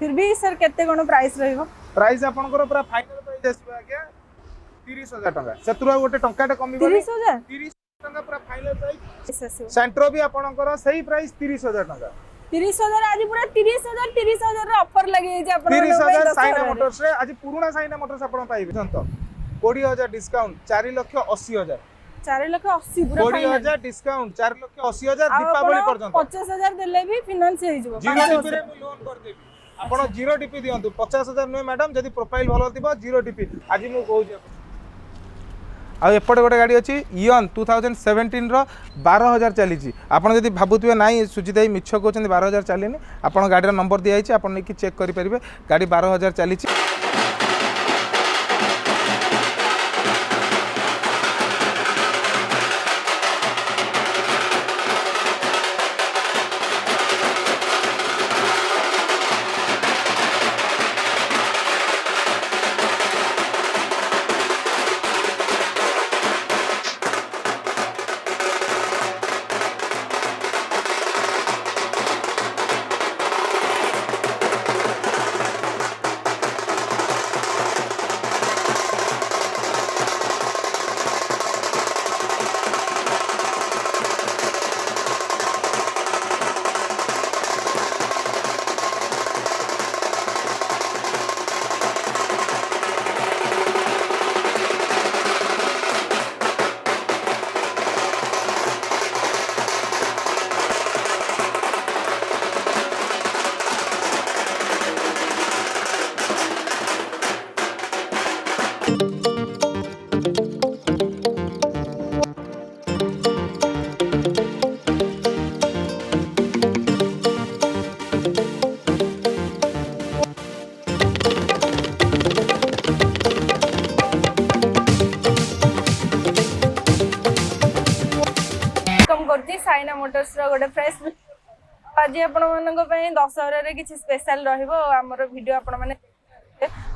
फिर भी सर केते कोन प्राइस रहइबो? प्राइस आपनकर पूरा फाइनल प्राइस आसीबो आज्ञा 30000 टका सेतुरा गोटे टंका कमी 30,000 30 टका पूरा फाइनल प्राइस आसीबो। सेंट्रो भी आपनकर सही प्राइस 30000 टका 30,000 आज पूरा 30,000 रे ऑफर लगे जे अपन 30,000 साइना मोटर्स रे आज पुराना साइना मोटर्स आपण पाइबे जंत 20000 डिस्काउंट 4,80,000 4,80,000 पूरा 20000 डिस्काउंट 4,80,000 दीपावली पर्यंत 50,000 देले भी फाइनेंस हे जिवो। जीरो डीपी रे लोन कर देबी आपण जीरो डीपी दियंतु 50,000 नुए मैडम जदी प्रोफाइल भलो थिबो जीरो डीपी आज मु कहू जे आ एपटे गोटे गाड़ी अच्छी इयन 2017 रो 12,000 चली आपड़ जब भावुए ना सुजित भाई मिछ कहते 12,000 चलनी आप गाड़ी नंबर दिखाई आप चेक करेंगे गाड़ी 12,000 चली। साइना मोटर्स रो गोटे फ्रेश आज आपण मानक पई दशहरा रे किछि स्पेशल रहइबो हमर वीडियो आपण माने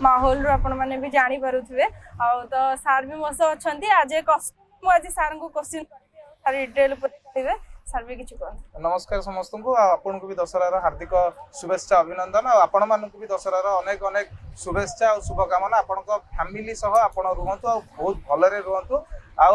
माहौल रो आपण माने भी जानि पारुथबे आ तो सर भी मोस अछंती आज कस्टमर आज सर को क्वेश्चन सर डिटेल पठिबे सर भी किछि कोन। नमस्कार समस्त को आपन को भी दशहरा हार्दिक शुभेच्छा अभिनंदन आपण मान को भी दशहरा अनेक अनेक शुभेच्छा और शुभकामना आपण को फैमिली सह आपण रुहंतु आ बहुत भलरे रुहंतु आ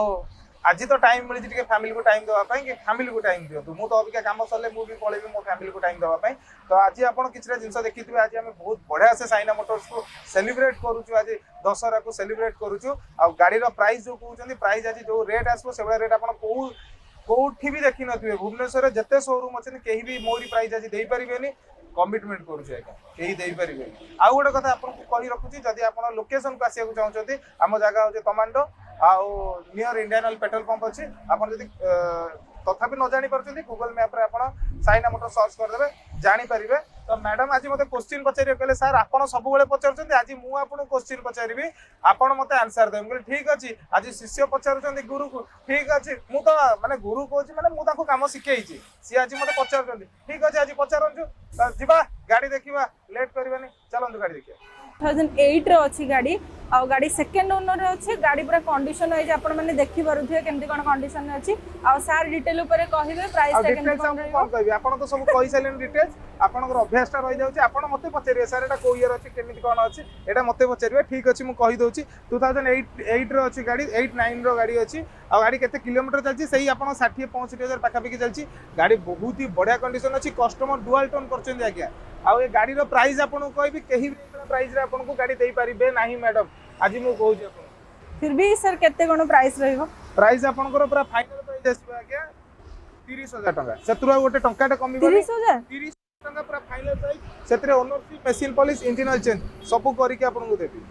आज तो टाइम मिली टे फैमिली को टाइम देवाई कि फैमिली को टाइम दिंतु मु तो अबिका काम सरले मु भी पळेबी मो फैमिली को टाइम देवाई तो आज आपण किछरा जिंस देखिथिबे आज हम बहुत बढ़िया से साइना मोटर्स को सेलिब्रेट करूछु आज दशहरा को सेलिब्रेट करूछु आ गाड़ी रो प्राइस जो कहउछन्ती प्राइस आज जो रेट आसबो सेबा रेट आपण कोठी भी देखि नथिबे भुवनेश्वर जते शोरूम अछि केही भी मोरी प्राइस आज देई परिबेनी कमिटमेंट करूछु आज्ञा केही देई परिबेनी आ गोटे कथा आपण को कहि रखुची जदी आपण लोकेशन को आसिया को चाहउछन्ती हम जगह होजे तमांडो आउ near Indian Oil petrol pump अच्छी आप तथापि न जानी पार्टी गूगल मैप रे आप साइना मोटर सर्च करदे जानीपारे। तो मैडम आज मत क्वेश्चन पचारे कहले सर आप सब पचार आज मुझे क्वेश्चन पचारि आपड़ मत आंसर देवे कहले ठीक अच्छे आज शिष्य पचार गुरु को ठीक अच्छे मु तो माने गुरु कहूँ माने मुझे कम शिखे सी आज मत पचार ठीक अच्छे आज पचारु जा गाड़ी देखा लेट करवानी चलतु गाड़ी देखिए 2008 रो अछि गाड़ी आ गाड़ी सेकंड ओनर रे अछि गाड़ी पूरा कंडीशन होय जे आपण माने देखि पारुथिए केमति कोन कंडीशन रे अछि आ सार डिटेल ऊपर कहिबे प्राइस केमति कोन कहबे आपण तो सब कहि साइलेन डिटेल्स आपनकर अभ्यासटा रहि जाउछि आपण मते पचारिए सर एटा को ईयर अछि केमति कोन अछि एटा मते पचारिए ठीक अछि मु कहि दोछि 2008 रो अछि गाड़ी 89 रो गाड़ी अछि आ गाड़ी केते किलोमीटर चलछि सही आपण 60 65000 पाखा पाखी चलछि गाड़ी बहुत ही बढ़िया कंडीशन अछि कस्टमर डुअल टोन करछन आज्ञा आ ए गाड़ी रो प्राइस आपण कहबी केही प्राइस रे आपण को गाड़ी देई परिबे नाही मैडम आज मु कहू जे आपण फिर भी सर केते कोन प्राइस रहइबो प्राइस आपनकर पूरा फाइनल प्राइस आसीबो आज्ञा 30,000 टका सेतुरा गोटे टंका कमी 30,000 30 टका पूरा फाइनल प्राइस सेतरे ownership machine polish engine oil change सब करिके आपन को देबी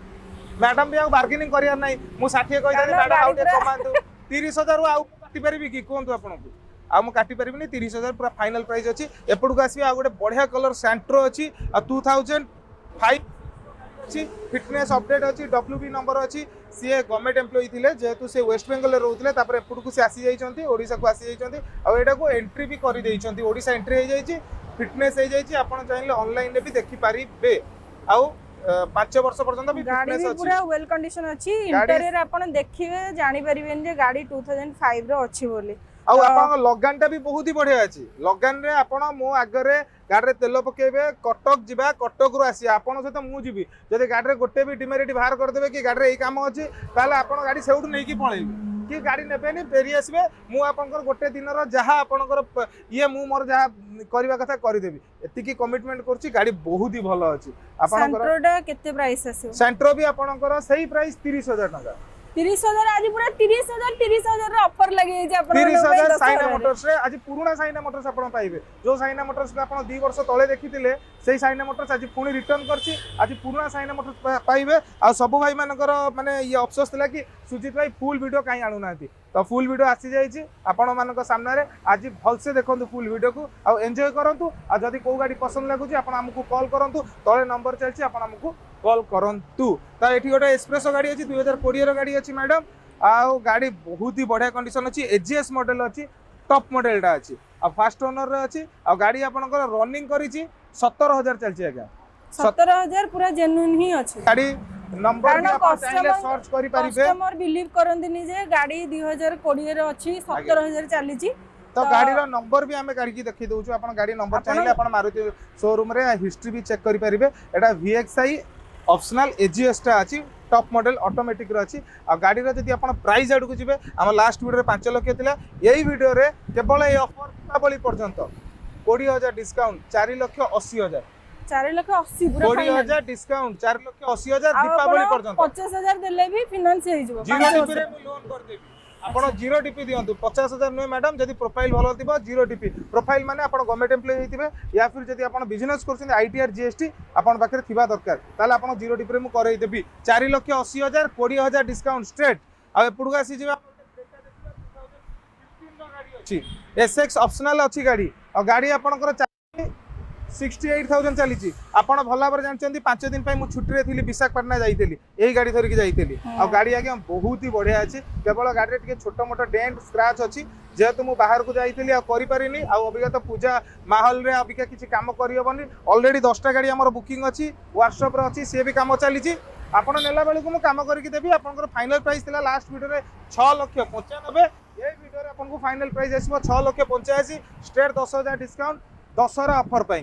मैडम भी आ बार्गेनिंग करियार नाही मु 60 कहि दानी मैडम आउ दे कमांतु 30,000 रु आउ काटी परिबी की कोंतु आपन को आ मु काटी परिबिनी 30,000 पूरा फाइनल प्राइस अछि एपडू आसी आ गोटे बढ़िया कलर सेंट्रो अछि आ 2005 अछि फिटनेस अपडेट अछि डब्ल्यूबी नंबर अछि सी गवर्नमेंट एम्प्लॉई थिले जेहेतु से वेस्ट बेंगल रे रहउतले तापर एपडू को से आसी जाइछन्ती ओडिसा को आसी जाइछन्ती आ एटा को एंट्री भी करि दैछन्ती ओडिसा एंट्री हो जाइछि फिटनेस हो जाइछि आपण चाहिले ऑनलाइन रे भी देखि पारिबे आ 5 वर्ष पर्यंत भी गाड़ी भी पूरा वेल कंडीशन अछि इंटीरियर आपण देखिबे जानि परिबेन जे गाड़ी 2005 रो अछि बोली आ आपण लगान टा भी बहुत ही बढ़िया अछि लगान रे आपण मो आगरे गाड़ी रे तेल पकेबे कटक जिबा कटक रु आसी आपन सहित मु जिबी जदि गाड़ी रे गोटे भी डिमेरिट बाहर कर देबे कि गाड़ी रे एई काम अछि ताले आपन गाड़ी सेउठ नै कि पळेबे कि गाड़ी नेबेनी फेरी आसबे मु आपनकर गोटे दिनर जहाँ आपनकर ये मु मोर जहाँ करबा कथा करदेबी एतिकी कमिटमेंट करछि गाड़ी बहुत ही भलो अछि आपनकर सेंट्रोडा केते प्राइस आसी सेंट्रो भी आपनकर सही प्राइस 30,000 टका 30,000 आज पूरा 30,000 रे ऑफर लगे जे अपन 30,000 साइना मोटर्स रे आज पुराना साइना मोटर्स आपण पाइबे जो साइना मोटर्स को आपण 2 वर्ष तळे देखिथिले सेही साइना मोटर्स आज पुणी रिटर्न करछि आज पुराना साइना मोटर्स पाइबे आ सब भाई मानकर माने ये अफसोस थिला कि सुजीत भाई फुल वीडियो काई आनु नाथि तो फुल वीडियो आसी जाइछि आपण मानक सामने रे आज भल से देखंतु फुल वीडियो को आ एन्जॉय करंतु आ जदी को गाड़ी पसंद लागुछि आपण हमकु कॉल करंतु तळे नंबर चलछि आपण हमकु कॉल करंतु तो एठी गोटे एस्प्रेसो गाड़ी अछि 2020 रो गाड़ी अछि मैडम आ गाड़ी बहुत ही बढ़िया कंडीशन अछि एजीएस मॉडल अछि टॉप मॉडल टा अछि आ फास्ट ओनर रे अछि आ गाड़ी आपनकर रनिंग करिछि 17,000 चलछि आगा 17,000 पूरा जेन्युइन ही अछि गाड़ी नंबर भी आप चाहिले सर्च करि परिबे कस्टमर बिलीव करंदिनी जे गाड़ी 2020 रे अछि 17,000 चलीछि तो गाड़ी रो नंबर भी हमें गाड़ी की देखि दउछु अपन गाड़ी नंबर चाहिले अपन मारुति शोरूम रे हिस्ट्री भी चेक करि परिबे एटा VXI ऑप्शनल एजीएस टा अछि टॉप मॉडल ऑटोमेटिक रो अछि आ गाड़ी रो जदी अपन प्राइस आडू को जिवे हम लास्ट वीडियो रे 5 लाख थिला एई वीडियो रे केवल ए ऑफर दीपावली पर्यंत 20,000 डिस्काउंट 4,80,000 4,80,000 पूरा 20,000 डिस्काउंट 4,80,000 दीपावली पर्यंत 50,000 देले भी फाइनेंस हे जिवो जीरो डीपी रे मु लोन कर देबी आपण जीरो डीपी दियंतु 50,000 नुए मैडम जदी प्रोफाइल भलो थिबो जीरो डीपी प्रोफाइल माने आपण गवर्नमेंट एम्प्लॉय हेतिबे या फिर जदी आपण बिजनेस करछन आईटीआर जीएसटी आपण पाखरे थिबा दरकार ताले आपण जीरो डीपी रे मु करई देबी 4,80,000 20,000 डिस्काउंट स्ट्रेट आ एपुडू आसी जिबा अछि एसएक्स ऑप्शनल अछि गाड़ी आ गाड़ी आपनकर 68,000 चली आपण भल भाव जानते 5 दिन मु छुट्टी थी विशाखापाटना जाइली यही गाड़ी धरिकी जाइली आ गाड़ी आगे बहुत ही बढ़िया अच्छी केवल गाड़ी टे छोट मोट डेंट स्क्रैच अच्छी जेहेतु मुझे बाहर को जाइली आपारिनी अबिका तो पूजा माहौल रे अबिका किसी कम करहबनी ऑलरेडी 10टा गाड़ी आम बुकिंग अच्छी व्हाट्सएप अच्छी सी भी कम चली आपड़ नेला बेलू मुझे कम करके देवी आपंकर फाइनल प्राइस था लास्ट वीडियो में 6,95,000 ये वीडियो रे आपको फाइनल प्राइस आसो 6,85,000 स्ट्रेट 10,000 डिस्काउंट दशहरा ऑफर पाई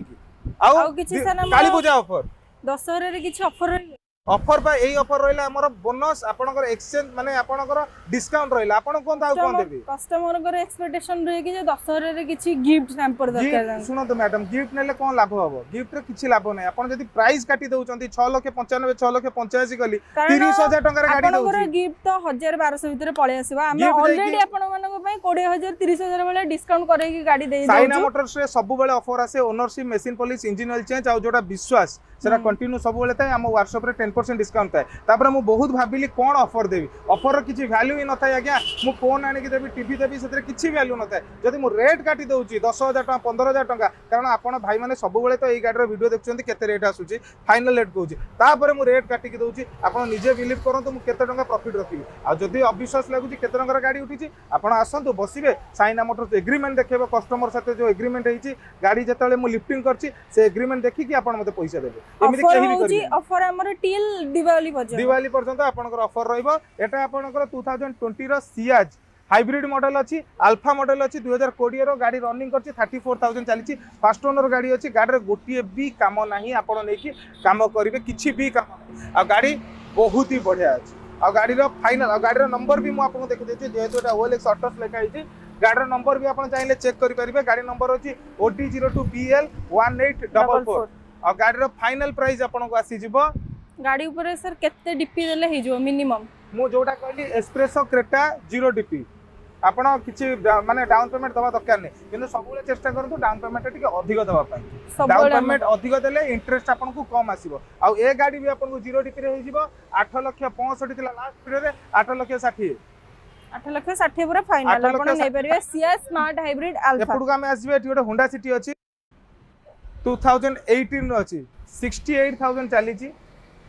काली पूजा ऑफर दशहरा रे किछि ऑफर ऑफर पा एई ऑफर रहिला हमर बोनस आपनकर एक्सचेंज माने आपनकर डिस्काउंट रहिला आपन कोन था कोन देबी कस्टमर कर एक्सपेक्टेशन रहे कि जे दशहरा रे किछि गिफ्ट सैंपल दरकार सुनो तो मैडम गिफ्ट नेले कोन लाभ हबो गिफ्ट रे किछि लाभ नै आपन जदी प्राइस काटी दउचंती 6,95,000 6,85,000 गली 30,000 टका रे गाडी दउची आपनकर गिफ्ट तो 1,000-1,200 भीतर पळे आसीबा हम ऑलरेडी आपन मानको पई 20,000 30,000 वाला डिस्काउंट करे कि गाडी देई दउ साइना मोटर्स रे सब बेले ऑफर आसे ownership machine polish engine oil change आ जोटा विश्वास सेरा कंटिन्यू सब बेले थाए हम व्हाट्सएप रे 10% डिस्काउंट थाए तापर मु बहुत भाबिली कोन ऑफर देबी ऑफर रो किछि वैल्यू ही न थाए आज्ञा मु फोन आनी कि देबी टीवी देबी सेतरे किछि वैल्यू न थाए जदी मु रेट काटी दउची 10,000 टका 15,000 टका कारण आपण भाई माने सब बेले तो एई गाडी रो वीडियो देखचंती केते रेट आसुची फाइनल रेट कहूची तापर मु रेट काटी कि दउची आपण निजे बिलीव करंतु मु केते टका प्रॉफिट रखिबी आ जदी अविश्वास लागुची केते टका गाडी उठीची आपण आसंतु बसिबे साइना मोटर्स एग्रीमेंट देखैबो कस्टमर साथे जो एग्रीमेंट हेची गाडी जतले मु लिफ्टिंग करची से एग्रीमेंट देखि कि आपण मते पैसा देबे एमिति केहि भी करबी ऑफर हमर टिल दिवाली पर्यंत आपनकर ऑफर रहइबो एटा आपनकर 2020 रो सियाज हाइब्रिड मॉडल अच्छी अल्फा मॉडल अच्छी 2020 रो गाड़ी रनिंग करछि 34,000 चली फास्ट ओनर गाड़ी अच्छी गाड़ी रे गोटिए भी काम नाही आपण नै कि काम करिवे किछि भी काम आ गाड़ी बहुत ही बढ़िया अछि आ गाड़ी रो फाइनल आ गाड़ी रो नंबर भी मु आपन देखि देछि जेहेतु एटा OLX ऑटोस लिखा हिछि गाड़ी रो नंबर भी आपण चाहिले चेक करि परिबे गाड़ी नंबर अछि OT02PL 1844 आ गाड़ी रो फाइनल प्राइस आपण को आसी जिवो गाड़ी ऊपर सर केते डीपी देले हे जो मिनिमम मु जोटा कहली एस्प्रेसो क्रेटा 0 डीपी आपण किछि माने डाउन पेमेंट दवा दरकार नै किंतु सबले चेष्टा करंतु डाउन पेमेंट टिके अधिक दवा पाई डाउन पेमेंट अधिक देले इंटरेस्ट आपण को कम आसीबो आ ए गाड़ी भी आपण को 0 डीपी रे हे जिवो 8,65,000 थिला लास्ट वीडियो रे 8,60,000 8,60,000 पूरा फाइनल आपण नै परिबे सिया स्मार्ट हाइब्रिड अल्फा एपुडू हम आसीबे एटी गोटे होंडा सिटी अछि 2018 रो अछि 68,000 चली छी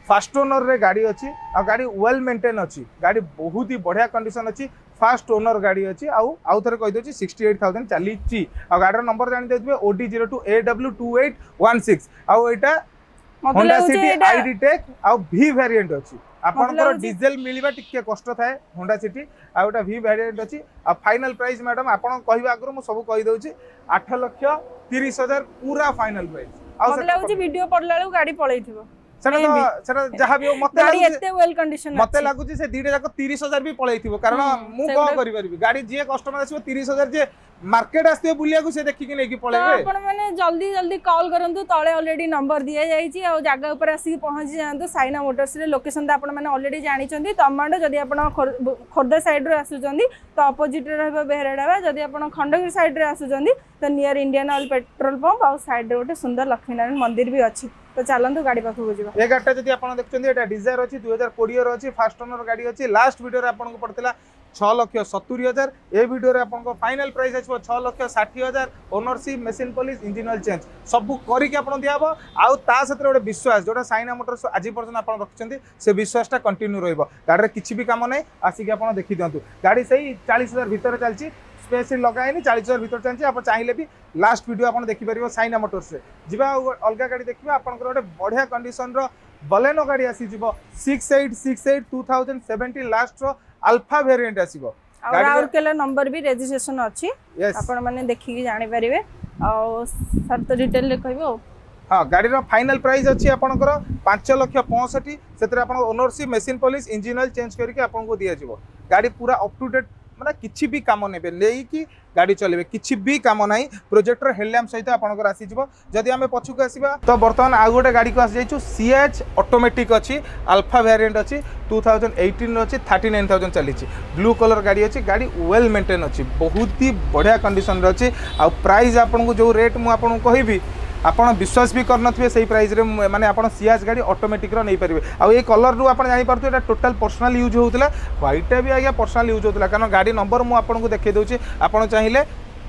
फास्ट ओनर रे गाड़ी अच्छी आ गाड़ी वेल मेंटेन अच्छी गाड़ी बहुत ही बढ़िया कंडीशन अच्छी फास्ट ओनर गाड़ी अच्छी आउ थरे कहि दोची 68,000 चली छी आ गाड़ी नंबर जानि देबे OD02AW2816 आ एटा होंडा सिटी आईडी टेक आ V वेरिएंट अच्छी आपनकर डीजल मिलबा टिके कष्ट थाए होंडा सिटी आ गोटा वी वेरिएंट अछि आ फाइनल प्राइस मैडम आपन कहबा आगरो मु सब कहि दउची 8,30,000 पूरा फाइनल प्राइस मते लागुची वीडियो पडला बेलू गाड़ी पळैथिबो सेटा जहाँ भी मते गाड़ी एते वेल कंडीशन मते लागुची से दीडे जाक 30,000 भी पळैथिबो कारण मु को करि परिबी गाड़ी जे कस्टमर आसीबो 30,000 जे मार्केट आस्ते बुलिया को से देखि कि नै कि पळैबे आपण माने जल्दी जल्दी कॉल करंतु तळे ऑलरेडी नंबर दिया जाईची आ जगह ऊपर आसी पहुंच जांतु साइना मोटर्स रे लोकेशन त आपण माने ऑलरेडी जानि चंदी तमांडो जदी आपण खोर्दा साइड रे आसु चंदी तो ऑपोजिट रे रहबो बेहराडावा जदी आपण खंडगिरी साइड रे आसु चंदी तो near Indian Oil petrol pump आ साइड रे गोटे सुंदर लक्ष्मीनारायण मंदिर भी अछि तो चलंतु गाड़ी पाखु जिबा ए गाटा जदी आपण देखचंदी एटा डिजायर अछि 2020 रो अछि फास्ट ओनर गाड़ी अछि लास्ट वीडियो रे आपण को पड़तला 6,70,000 ए वीडियो रे आपण को फाइनल प्राइस अछि 6,60,000 ownership machine polish engine oil change सब करी के आपण दियाबो आउ ता सत्र गोटे विश्वास जोटा साइना मोटर्स आज पर्यंत आपण रखचंदी से विश्वासटा कंटिन्यू रहइबो गाड़ी रे किछि भी काम नै आसी के आपण देखि दियंतु गाड़ी सही 40,000 भीतर चलची स्पेस लगाइनी 40,000 भीतर चलची आपण चाहिले भी लास्ट वीडियो आपण देखि परिबो साइना मोटर्स से जिबा अलगा गाड़ी देखिबा आपण को गोटे बढ़िया कंडीशन रो बलेनो गाड़ी आसी जिवो 6868 2017 लास्ट रो अल्फा वेरिएंट आसीबो और केला नंबर भी रजिस्ट्रेशन अछि आपण माने देखि के जानि परिबे आ सर तो डिटेल ले कहबो हाँ गाड़ी रो फाइनल प्राइस अछि आपनकर 5,65,000 सेतरे आपण ownership machine polish engine oil change करके आपण को दिया जिवो गाड़ी पूरा अप टू डेट माने किछि भी काम नेबे लेई कि गाड़ी चलेबे किछि भी काम नाही प्रोजेक्टर हेडलैम्प सहित आपनकर आसी जिवो जदी हमें पछु को आसीबा तो वर्तमान आ गोटे गाड़ी को आसी जाइछु सीएच ऑटोमेटिक अछि अल्फा वेरिएंट अछि 2018 अछि 39,000 चलीछि ब्लू कलर गाड़ी अछि गाड़ी वेल मेंटेन अछि बहुत ही बढ़िया कंडीशन रे अछि आ प्राइस आपन को जो रेट मु आपन को कहबी आपण विश्वास भी करनथिबे सही प्राइस रे माने आपण सीएच गाड़ी ऑटोमेटिक रो नै परिबे आ ए कलर रू आपण जानि परथु एटा टोटल पर्सनल यूज होउतला व्हाइट भी आज्ञा पर्सनल यूज होउतला कारण गाड़ी नंबर मु आपण को देखै दोछि आपण चाहिले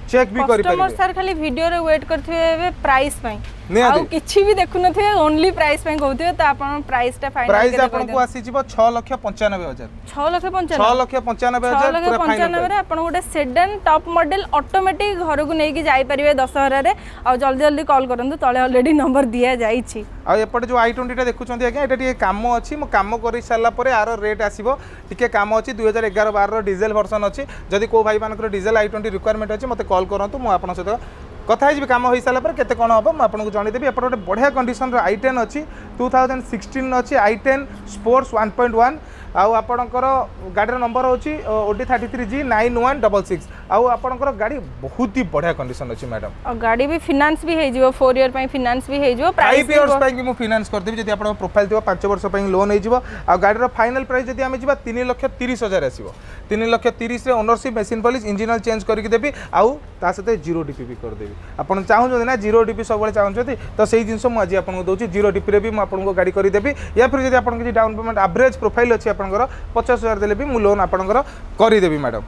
चेक भी करि परिबे कस्टमर सर खाली वीडियो रे वेट करथिबे प्राइस पई आ किछि भी देखु नथिबे ओनली प्राइस पई कहउथिबे त आपण प्राइस टा फाइनल प्राइस आपण को आसी जिवो 6,95,000 6,95,000 पूरा फाइनल रे आपण गोटे सेडान टॉप मॉडल ऑटोमेटिक घर को नेकी जाई परिबे दशहरा रे आ जल्दी जल्दी कॉल करंतु तळे ऑलरेडी नंबर दिया जाईछि आ एपटे जो i20 टा देखुचंदी आज्ञा एटा टिके काम अछि मो काम करि साला परे आरो रेट आसीबो टिके काम अछि 2011-12 रो डीजल वर्जन अछि जदी को भाई मानकर डीजल i20 रिक्वायरमेंट अछि मते कॉल करंतु मो आपण सहित कथा है काम हो सारा पर केते कोन हम मैं आपको जनईदेवी एपटे गोटे बढ़िया कंडीशन i10 अच्छी 2016 अच्छी i10 स्पोर्ट्स 1.1 आउ आपणकर गाड़ी नंबर होची OD33G9166 आउ आपणकर गाड़ी बहुत ही बढ़िया कंडीशन अच्छी मैडम और गाड़ी भी फाइनेंस भी हे जिवो 4 ईयर पई फाइनेंस भी हे जिवो 5 इयर्स पई कि मु फाइनेंस कर देबी जदी आपन प्रोफाइल दिबो 5 वर्ष पई लोन हे जिवो आ गाड़ी रो फाइनल प्राइस जदी हमें जिबा 3,30,000 आसीबो 3,30,000 रे ownership machine polish engine oil change करके देबी आउ ता सते 0 डीपी भी कर देबी आपन चाहू जदी ना 0 डीपी सब बेले चाहू जदी तो सेही जिंस मु आज आपन को दोची 0 डीपी रे भी मु आपन को गाड़ी करि देबी या फिर जदी आपन के डाउन पेमेंट एवरेज प्रोफाइल अछि आपन 50,000 देले भी मु लोन आपन करि देबी मैडम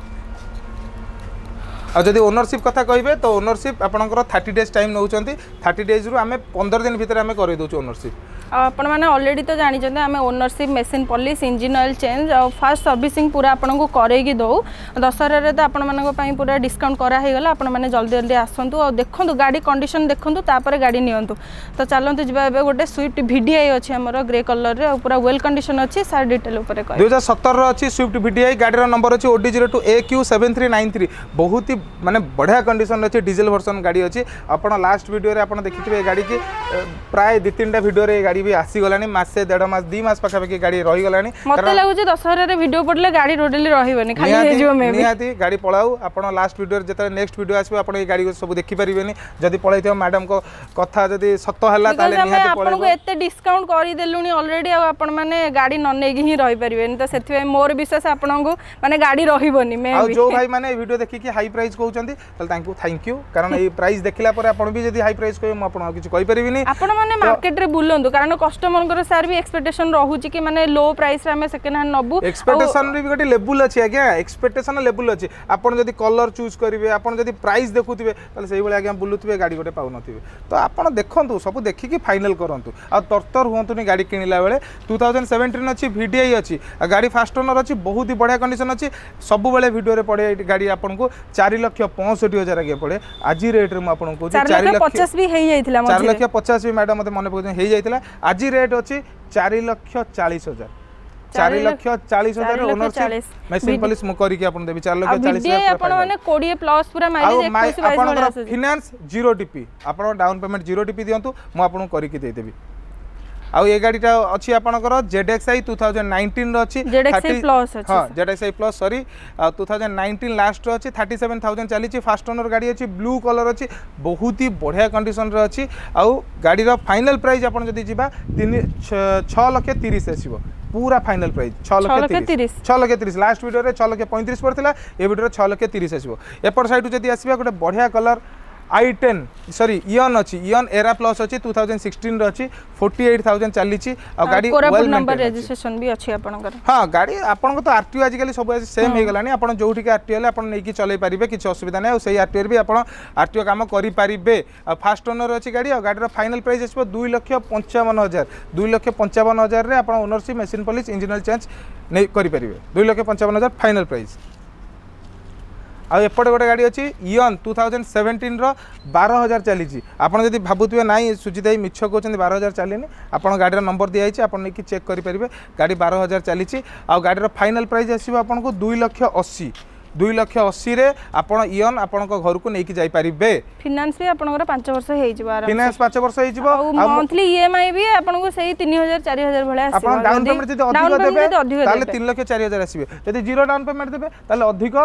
आ जदि ओनरशिप कथा कहबे तो ओनरशिप आपनकर 30 डेज टाइम नउचंती 30 डेज रु हमें 15 दिन भीतर हमें करि दोछु ओनरशिप आपण माने ऑलरेडी तो जानि जंदे हमें ownership machine polish engine oil change और फास्ट सर्विसिंग पूरा आपन को करेगी दो दशहरा रे तो आपण मानको पई पूरा डिस्काउंट करा हे गला आपण माने जल्दी जल्दी आसंतु और देखंतु गाड़ी कंडीशन देखंतु तापर गाड़ी नियंतु तो चलंतु जिबा एबे गोटे स्विफ्ट VDI अछि हमरो ग्रे कलर रे और पूरा वेल कंडीशन अछि सार डिटेल ऊपर कह 2017 रो अछि स्विफ्ट VDI गाड़ी रो नंबर अछि OD02AQ7393 बहुत ही माने बढ़िया कंडीशन अछि डीजल वर्जन गाड़ी अछि आपण लास्ट वीडियो रे आपण देखिथिबे गाड़ी के प्राय 2-3टा वीडियो रे गाड़ी भी आसी गलानी मासे 1.5 मास 2 मास पाखा पाखी गाड़ी रही गलानी मते लागु जे दशहरा रे वीडियो पडले गाड़ी रोडली रहिबनी खाली हे जिवो मे निहाती गाड़ी पळाऊ आपण लास्ट वीडियो रे जते नेक्स्ट वीडियो आसीबो आपण ए गाड़ी को सब देखि परिबेनी जदी पळैथियो मैडम को कथा जदी सत्य हला ताले निहाती पळाऊ आपण को एते डिस्काउंट करि देलुनी ऑलरेडी आ आपण माने गाड़ी न नेगी ही रहि परिबेनी तो सेथि मोर विश्वास आपण को माने गाड़ी रहिबनी मे आ जो भाई माने वीडियो देखि कि हाई प्राइस कहउचंदी तल थैंक यू कारण ए प्राइस देखिला पर आपण भी जदी हाई प्राइस कहै म आपण किछ कहि परिबिनी आपण माने मार्केट रे बुलंदु कारण कस्टमर को सार भी एक्सपेक्टेशन रहूची कि माने लो प्राइस रे हमें सेकंड हैंड नबु एक्सपेक्टेशन रे भी गोटे लेवल अछि आज्ञा एक्सपेक्टेशन लेवल अछि आपण जदी कलर चूज करिवे आपण जदी प्राइस देखुथिबे तले सेही बळे आज्ञा बुलुथिबे गाड़ी गोटे पाउ नथिबे तो आपण देखंतु सब देखि कि फाइनल करंतु आ तरतर हुंतुनी गाड़ी किनिला बेले 2017 अछि VDI अछि आ गाड़ी फास्ट ओनर अछि बहुत ही बढ़िया कंडीशन अछि सब बेले वीडियो रे पड़े गाड़ी आपण को 4,65,000 आगे पड़े आज रेट रे म आपण को 4,50,000 भी हेई जाइथिला 4,50,000 भी मैडम मते मने पकन हेई जाइथिला आज रेट अछि 4,40,000 4,40,000 ओनरशिप मशीन पॉलिश मु करी के आपन देबी 4,40,000 आपण माने 20 प्लस पूरा माइलेज 21 22 वाला आसे फाइनेंस 0 टीपी आपण डाउन पेमेंट 0 टीपी दियंतु मु आपन करी के दे देबी आउ ये गाड़ीटा अच्छी आपनकर ZXi 2019 रो अच्छी ZXi प्लस अछि हां ZXi plus sorry 2019 last row अच्छी 37,000 चली छी फास्ट ओनर गाड़ी अच्छी ब्लू कलर अच्छी बहुत ही बढ़िया कंडीशन रो अच्छी आउ गाड़ी रो फाइनल प्राइस आपन जदी जिबा 6,30,000 आसीबो पूरा फाइनल प्राइस 6,30,000 लास्ट वीडियो रे 6,35,000 पड़थिला ए वीडियो रे 6,30,000 आसीबो एपर साइड जदी आसीबा गोटे बढ़िया कलर i10 सॉरी इयन अच्छी इयन एरा प्लस अच्छी 2016 रो अच्छी 48,000 चली छी आ गाड़ी वेल नंबर रजिस्ट्रेशन भी अच्छी आपनकर हां गाड़ी आपन को तो आरटीओ आज काली सब सेम हे गलानी आपन जोठी के आरटीओ ले आपन नै की चलै परिबे किछ असुविधा नै आ सही आरटीओ भी आपन आरटीओ काम करि परिबे आ फास्ट ओनर अच्छी गाड़ी आ गाड़ी रो फाइनल प्राइस आछबो 2,55,000 2,55,000 रे आपन ownership machine polish engine oil change नै करि परिबे 2,55,000 फाइनल प्राइस आ एपटे गोटे गाड़ी अच्छी इयन 2017 रो 12,000 चली आपड़ जब भावुए ना सुजित भाई मिछ कहते 12,000 चलनी आप गाड़ी नंबर दिखाई आप नहीं चेक करेंगे गाड़ी 12,000 चली आ गाड़ी फाइनल प्राइस आसो आपको 2,80,000 2,80,000 रे आपण इयन आपण घर को लेकिन जाई परिबे फाइनेंस भी आपनकर 5 वर्ष हे जिवो आराम फाइनेंस 5 वर्ष हे जिवो आ मंथली ईएमआई भी आपन को सही 3,000 4,000 भले आसी आपण डाउन पेमेंट जदी अधिक देबे ताले 3,04,000 आसीबे जदी जीरो डाउन पेमेंट देबे ताले अधिक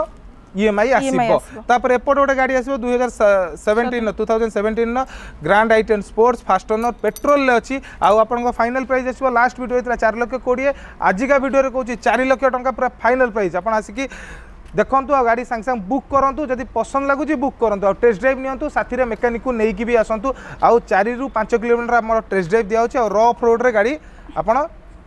ईएमआई आसीबो तापर एपट गोटे गाड़ी आसीबो 2017 न grand i10 sports fast owner petrol ले अछि आ आपन को फाइनल प्राइस आसीबो लास्ट वीडियो इतला 4,20,000 आज का वीडियो रे कहूची 4,00,000 टंका पूरा फाइनल प्राइस आपन आसी की देखंतु आ गाड़ी संग संग बुक करंतु जदि पसंद लागुची बुक करंतु आ टेस्ट ड्राइव नियंतु साथी रे मैकेनिक को नेकी भी आसंतु आ 4 रु 5 किलोमीटर हमर टेस्ट ड्राइव दिया होची आ रफ रोड रे गाड़ी आपन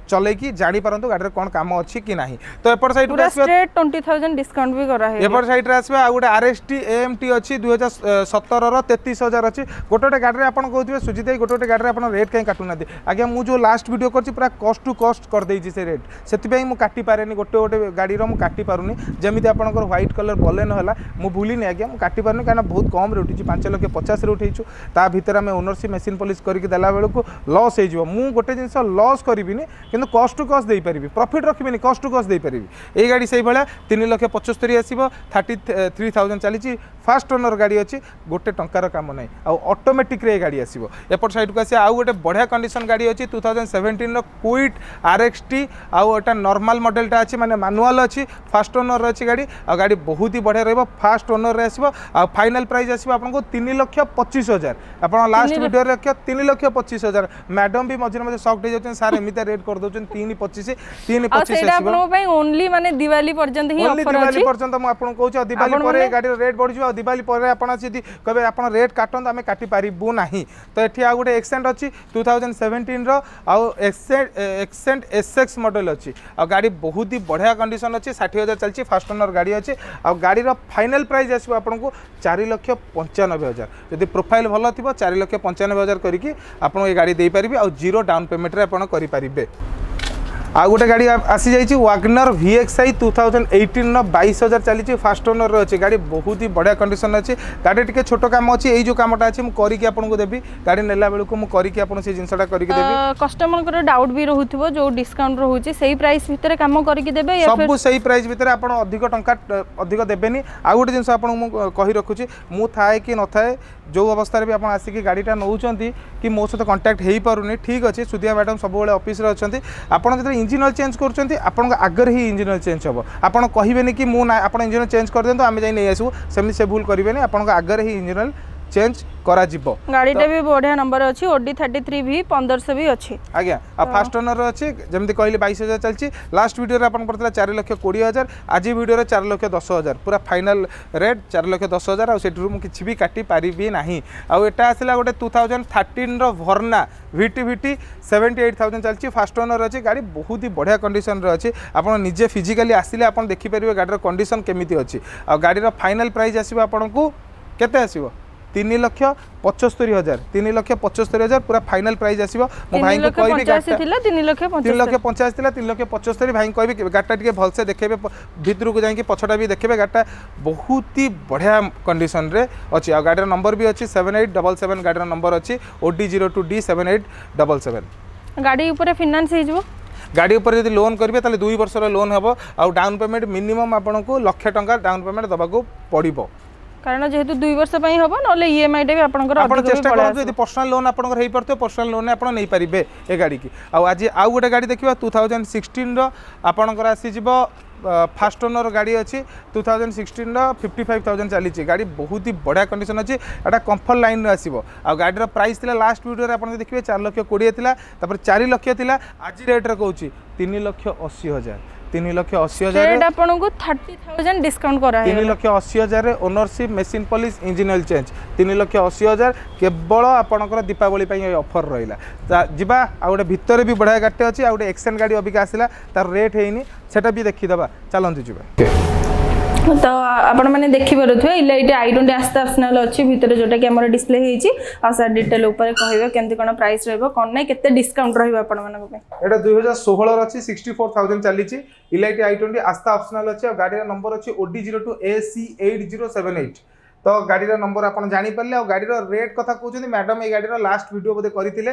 चले कि जानी पारंतु गाड़ी रे कोन काम अछि कि नाही तो एपर साइड रे स्ट्रेट 20,000 डिस्काउंट भी करा है एपर साइड रे आसबे आ गुटे RST AMT अछि 2017 रो 33,000 अछि गोटे गाड़ी रे आपन कहउथिबे सुजित भाई गोटे गाड़ी रे आपन रेट काई काटु नादी आगे मु जो लास्ट वीडियो करछि पूरा कॉस्ट टू कॉस्ट कर देछि से रेट सेति भाई मु काटि पारेनी गोटे गाड़ी रो मु काटि पारुनी जेमिति आपनकर व्हाइट कलर बलेनो हला मु भूलिनी आगे मु काटि पारुनी काना बहुत कम रे उठिछि 5,50,000 रे उठैछु ता भीतर हम ओनरशिप मशीन पॉलिश करके देला बेलु को लॉस हे जिवो मु गोटे जिंस लॉस करिबिनी किंतु कॉस्ट टू कॉस्ट दे पारिबी प्रॉफिट रखिबिनी कॉस्ट टू कॉस्ट दे पारिबी ए गाड़ी सही भला 3,75,000 आसीबो 33,000 चली फास्ट ओनर गाड़ी अच्छी गोटे टंकार काम ना आ ऑटोमेटिक रे गाड़ी आसीबो एपट साइड को आसी आउ गोटे बढ़िया कंडीशन गाड़ी अच्छी 2017 रो क्विट RXT आउ एटा नॉर्मल मॉडलटा अच्छी माने मैनुअल अच्छी फास्ट ओनर अच्छी गाड़ी आ गाड़ी बहुत ही बढ़िया रहबो फास्ट ओनर रे आसीबो आ फाइनल प्राइस आसीबो आपन को 3,25,000 आपन लास्ट वीडियो रे रखियो 3,25,000 मैडम भी मझे मझे शॉक दे जाउछन सर एमिता रेट कर दोछन 3,25 आसीबो आपन पई ओनली माने दिवाली पर्यंत ही ऑफर अछि दिवाली पर्यंत हम आपन कहू दिवाली परे गाड़ी रेट बढ़ जिवो दिवाली पर आपण यदि कबे आपण रेट काटन आमे काटि पारिबु नाही तो एठी आ गुटे एक्सेंट अछि 2017 रो आ एक्सेंट SX मॉडल अछि आ गाड़ी बहुत ही बढ़िया कंडीशन अछि 60,000 चलछि फास्ट ओनर गाड़ी अछि आ गाड़ी रो फाइनल प्राइस आसीबो आपन को 4,95,000 यदि प्रोफाइल भलो थिबो 4,95,000 करिकि आपण ए गाड़ी दे पारिबे आ जीरो डाउन पेमेंट रे आपण करि पारिबे आ गोटे गाड़ी आसी जाइए वागनर VXi 2018 न 22,000 चली फास्ट ओनर अच्छी गाड़ी बहुत ही बढ़िया कंडीशन अच्छी गाड़ी टे छोट काम अच्छी ये जो कामटा अच्छी मुझे आपको देवी गाड़ी नेला बेलू मुझे से जिनसा करके देवी कस्टमर डाउट भी रोथुबो जो डिस्काउंट रोचे सही प्राइस भितर काम करके देबे सब सही प्राइस भितर आप अधिक टंका अधिक देबेनी आ गोटे जिनस आपको कही रखुची मु थाए कि न थाए जो अवस्था भी आप आसिक गाड़ीटा नौकरी कि मो सहित कंटाक्ट हो पारुनी ठीक अच्छे सुधिया मैडम सब ऑफिस अच्छा आपड़ जो इंजिन ऑयल चेंज कर आगे ही इंजिन ऑयल चेंज हम आपड़ कहे कि मुझे आप इंजिन ऑयल चेंज कर दिखाँ आम जाए आसू सेमती से भूल करेंगे आपको आगे ही इंजिन ऑयल चेंज करा जिवो गाड़ीटा भी बढ़िया नंबर अच्छी OD 33 भी 1500 भी अच्छी आज्ञा आ फास्ट ओनर अच्छी जमी कहली 22,000 चलती लास्ट वीडियो रे अपन करथला 4,20,000 आज वीडियो रे 4,10,000 पूरा फाइनल रेट 4,10,000 आ सेठरू मु किछि भी काटी पारिबी नाही आ एटा आसिला गोटे 2013 रो भरना VT 78,000 चलती फास्ट ओनर अच्छी गाड़ी बहुत ही बढ़िया कंडीशन रे अच्छी आपन निजे फिजिकली आसिले आपन देखि परिबे गाड़ी रो कंडीशन केमिति अच्छी आ गाड़ी रो फाइनल प्राइस आसीबो आपन को केते आसीबो 3,75,000 3,75,000 पूरा फाइनल प्राइस आसीबो मो भाई को कहबी गाड़ी 3,85,000 3,75,000 भाई कहबी गाटा टिके भल से देखेबे भीतर को जाई कि पछटा भी देखेबे गाटा बहुत ही बढ़िया कंडीशन रे अछि आ गाड़ी नंबर भी अछि 7877 गाड़ी नंबर अछि OD02D 7877 गाड़ी ऊपर फाइनेंस हे जबो गाड़ी ऊपर यदि लोन करेंगे ताले 2 वर्ष लोन हम आउ डाउन पेमेंट मिनिमम आपको ₹1,00,000 डाउन पेमेंट दबाक पड़ो कारण जेहेतु 2 वर्ष पई हबो नले ईएमआई डे भी आपनकर आपण अधिक चेष्टा करू यदि पर्सनल लोन आपनकर हेई परते पर्सनल लोन आपण नै परिबे ए गाड़ी की आज आउ गोटे गाड़ी देखिबा 2016 रो आपनकर आसी जिवो फास्ट ओनर गाड़ी अच्छी 2016 55,000 चली गाड़ी बहुत ही बढ़िया कंडीशन अच्छी एटा कंफर्ट लाइन आसो आ गाड़ी प्राइस थी लास्ट वीडियो आप देखिए 4,20,000 तापर 4 लाख थी आज रेट रे कहूँ 3,80,000 3,80,000 आपको 30,000 डिस्काउंट करा 3,80,000 ownership machine polish engine oil change 3,80,000 केवल आपंकर दीपावली ऑफर रहा जा आ गोटे भितर भी बढ़िया गाड़ी अच्छी आ गोटे एक्सेंट गाड़ी अबिका आसला तार रेट है सेटा भी देखीदे चलते जी तो आपण मैंने देखी पारे इलाइट i20 आस्ते ऑप्शनल अच्छी भितर जोटा कि हमर डिस्प्ले होईची आ सर डिटेल ऊपर कहबे केमती कोन प्राइस रहबो कोन नै केते डिस्काउंट रहबो आपण मानको पे एटा 2016 रो अछि 64,000 चलीची इलाइट i20 आस्ता ऑप्शनल अछि आ गाड़ी रा नंबर अछि OD02 AC8078 तो गाड़ी नंबर आप जानीपारे और गाड़ी रेट कथा कहते मैडम ये गाड़ी लास्ट वीडियो बोधे करते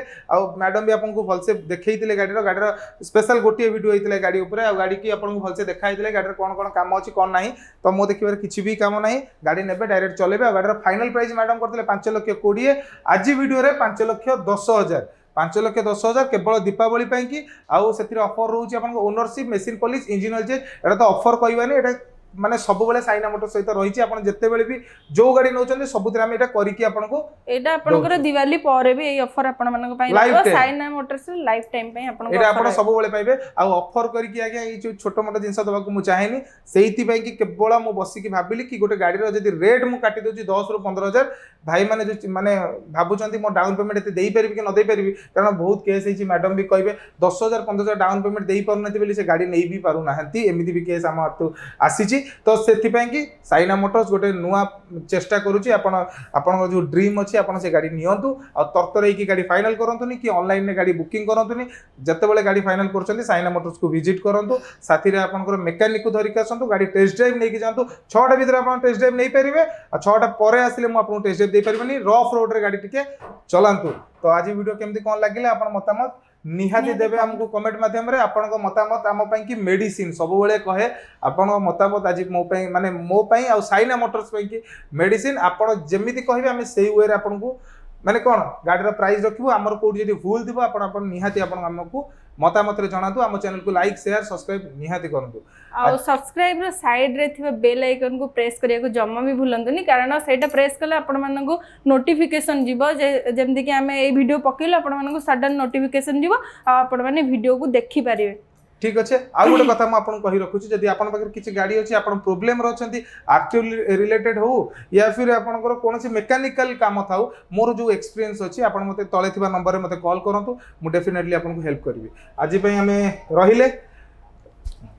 मैडम भी आपको भलसे देखते गाड़ी स्पेशल गोटे वीडियो होता है गाड़ी उपर गाड़ी की आपको भलसे देखाई गाड़ी कौन कौन काम अच्छी कौन ना तो मो देखिए किसी भी काम ना गाड़ी ने डायरेक्ट चलेबे गाड़ी फाइनल प्राइस मैडम करते 5,20,000 आज वीडियो 5,10,000 5,10,000 केवल दीपावली की आउ से ऑफर रोचे ownership machine polish engine oil change एटा तो ऑफर कहबानी माने सब बेले साइना मोटर सहित रही आपन जत्ते बेले भी जो गाड़ी नौचंदे सबुतिर हम एटा करिकि आपनको एटा आपनकर दिवाली परे भी एई ऑफर आपन मानक पई रहबो साइना मोटर से लाइफ टाइम पई आपनको एटा आपन सब बेले पाइबे आ ऑफर करिकि आगे ई जो छोटो मोटो जिंस दबा को मु चाहेनी सेहिति पई कि केवल मु बसी कि भाबिली कि गोटे गाड़ी रो जदी रेट मु काटि दोची 10 रो 15,000 भाई माने जो माने भाबुचंती मो डाउन पेमेंट एते देई परिबि कि न देई परिबि कारण बहुत केस हिची मैडम भी कहबे 10,000 15,000 डाउन पेमेंट देई परनति बोली से गाड़ी नै भी पारु नाहंती एमिति भी केस हम हाथ आसीची तो से कि साइना मोटर्स गोटे नुआ चेष्टा करुच्ची आपण जो ड्रीम अच्छी आप से गाड़ी नियंतु आ तरतर की गाड़ी फाइनल करंतुनी कि ऑनलाइन में गाड़ी बुकिंग करंतुनी जत्ते गाड़ी फाइनल करछंती साइना मोटर्स को विजिट करंतु साथी रे आपनकर मेकानिक को धरिक आसंतु गाड़ी टेस्ट ड्राइव नेकी जांतु 6टा भीतर आपण टेस्ट ड्राइव नै परिबे आ 6टा परे आसिले मु आपन टेस्ट ड्राइव दे परिबेनी रफ रोड रे गाड़ी टिके चलांतु तो आज वीडियो केमती कोन लागिले आपण मतामत निहाती देवे हमको कमेंट माध्यम रे आपन मतामत आम पई कि मेडिसिन सब बेले कहे आपन मतामत आज मो पई माने मो पई आ साइना मोटर्स पई कि मेडिसिन आपन जेमिति कहबे हम सेही वे रे आपन को माने कोन गाड़ी रो प्राइस रखिबो हमर कोड जदी भूल दिबो आपन निहाती आपन हमको मतामत रे जणातु हम चैनल को लाइक शेयर सब्सक्राइब निहाती करंतु आ सब्सक्राइब रो साइड रे थिबा बेल आइकन को प्रेस करिया को जम्मा भी भूलंतुनी कारण सेटा प्रेस कले आपण मानन को नोटिफिकेशन जीवो जेमति कि हमें ए वीडियो पकेले आपण मानन को सडन नोटिफिकेशन जीवो आ आपण माने वीडियो को देखि पारिबे ठीक अच्छे आ गोटे कथा मुझे कही रखुच्छी जदि आपन पाखे किसी गाड़ी अच्छी आप प्रोब्लेम अच्छी आर्टिओ रिलेटेड हो या फिर आपंकर कौन मेकानिकल काम था मोर जो एक्सपीरियंस अच्छी आप मत तले नंबर में मत कॉल करूँ मुझे डेफिनेटली आपको हेल्प करी आज आम रहिले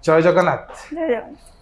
जय जगन्नाथ। जय जगन्नाथ।